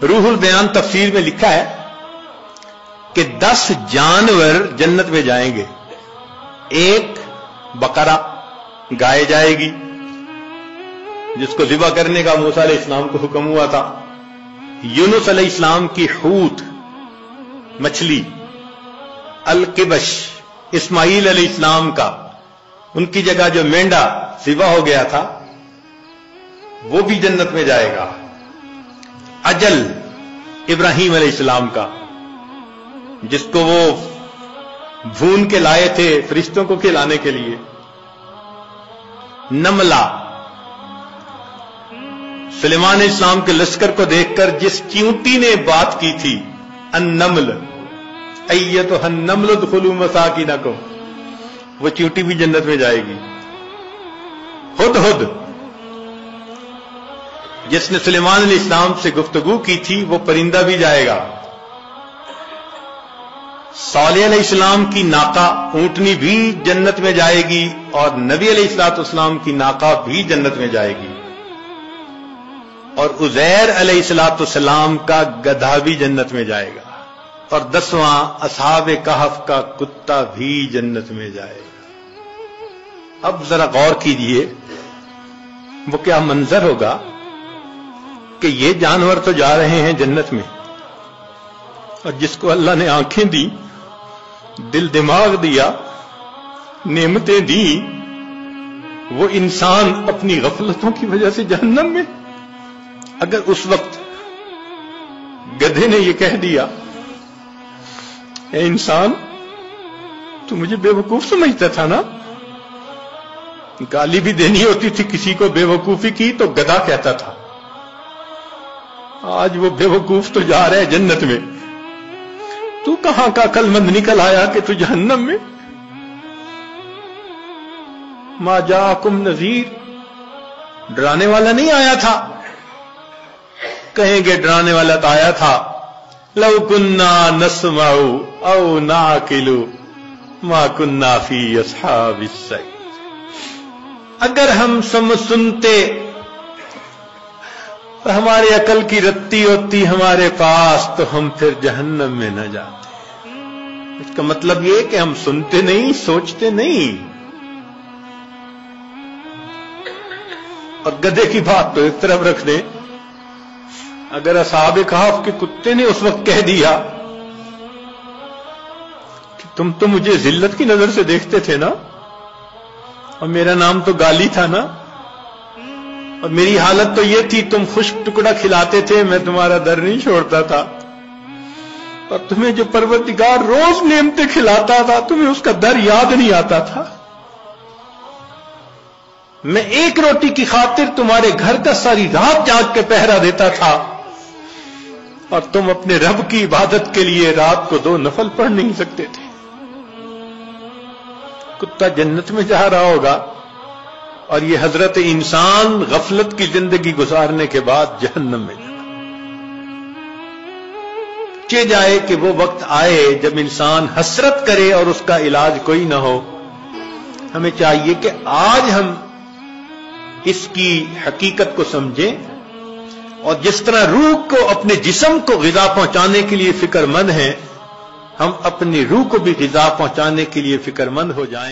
روح البیان تفسیر میں لکھا ہے کہ 10 جانور جنت میں جائیں گے. ایک بقرہ گائے جائے گی جس کو ذبح کرنے کا موسیٰ علیہ السلام کو حکم ہوا تھا. یونس علیہ السلام کی حوت مچھلی، القبش اسماعیل علیہ السلام کا ان کی جگہ جو مینڈا ذبح ہو گیا تھا وہ بھی جنت میں جائے گا. اجل ابراہیم علیہ السلام کا جس کو وہ بھون کے لائے تھے فرشتوں کو کھلانے کے لیے. نملہ سلیمان علیہ السلام کے لشکر کو دیکھ کر جس چیونٹی نے بات کی تھی، النمل ایتھا النمل ادخلوا مساکنکم، وہ چیونٹی بھی جنت میں جائے گی. ہدہد جس نے سلیمان علیہ السلام سے گفتگو کی تھی وہ پرندہ بھی جائے گا. صالح علیہ السلام کی ناقہ اونٹنی بھی جنت میں جائے گی اور نبی علیہ السلام کی ناقہ بھی جنت میں جائے گی. اور عزیر علیہ السلام کا گدھا بھی جنت میں جائے گا. اور 10واں اصحاب کہف کا کتا بھی جنت میں جائے گا. اب ذرا غور کیجئے وہ کیا منظر ہوگا کہ یہ جانور تو جا رہے ہیں جنت میں، اور جس کو اللہ نے آنکھیں دی، دل دماغ دیا، نعمتیں دی، وہ انسان اپنی غفلتوں کی وجہ سے جہنم میں. اگر اس وقت گدھے نے یہ کہہ دیا اے انسان تو مجھے بے وقوف سمجھتا تھا نا، گالی بھی دینی ہوتی تھی کسی کو بے وقوفی کی تو گدھا کہتا تھا. آج وہ بے وقوف تو جا رہا ہے جنت میں، تو کہاں کا عقل مند نکل آیا کہ تو جہنم میں. ما جاءکم نذیر، ڈرانے والا نہیں آیا تھا. کہیں گے ڈرانے والا تو آیا تھا. لو کننا نسمع او نعقل ما کننا فی اصحاب السعیر، اگر ہم سنتے ہماری عقل کی رتی ہوتی ہمارے پاس تو ہم پھر جہنم میں نہ جاتے. اس کا مطلب یہ کہ ہم سنتے نہیں، سوچتے نہیں. اور گدھے کی بات تو ایک طرف رکھ دیں، اگر اصحاب کہف کے کتے نے اس وقت کہہ دیا کہ تم تو مجھے ذلت کی نظر سے دیکھتے تھے نا، اور میرا نام تو گالی تھا نا، اور میری حالت تو یہ تھی تم خشک ٹکڑا کھلاتے تھے، میں تمہارا در نہیں چھوڑتا تھا، اور تمہیں جو پروردگار روز نعمتیں کھلاتا تھا تمہیں اس کا در یاد نہیں آتا تھا. میں ایک روٹی کی خاطر تمہارے گھر کا ساری رات جاگ کے پہرا دیتا تھا، اور تم اپنے رب کی عبادت کے لیے رات کو 2 نفل پڑھ نہیں سکتے تھے. کتا جنت میں جا رہا ہوگا اور یہ حضرت انسان غفلت کی زندگی گزارنے کے بعد جہنم میں چے جائے کہ وہ وقت آئے جب انسان حسرت کرے اور اس کا علاج کوئی نہ ہو. ہمیں چاہیے کہ آج ہم اس کی حقیقت کو سمجھیں، اور جس طرح روح کو اپنے جسم کو غذا پہنچانے کے لیے فکر مند ہیں، ہم اپنی روح کو بھی غذا پہنچانے کے لیے فکر مند ہو جائیں.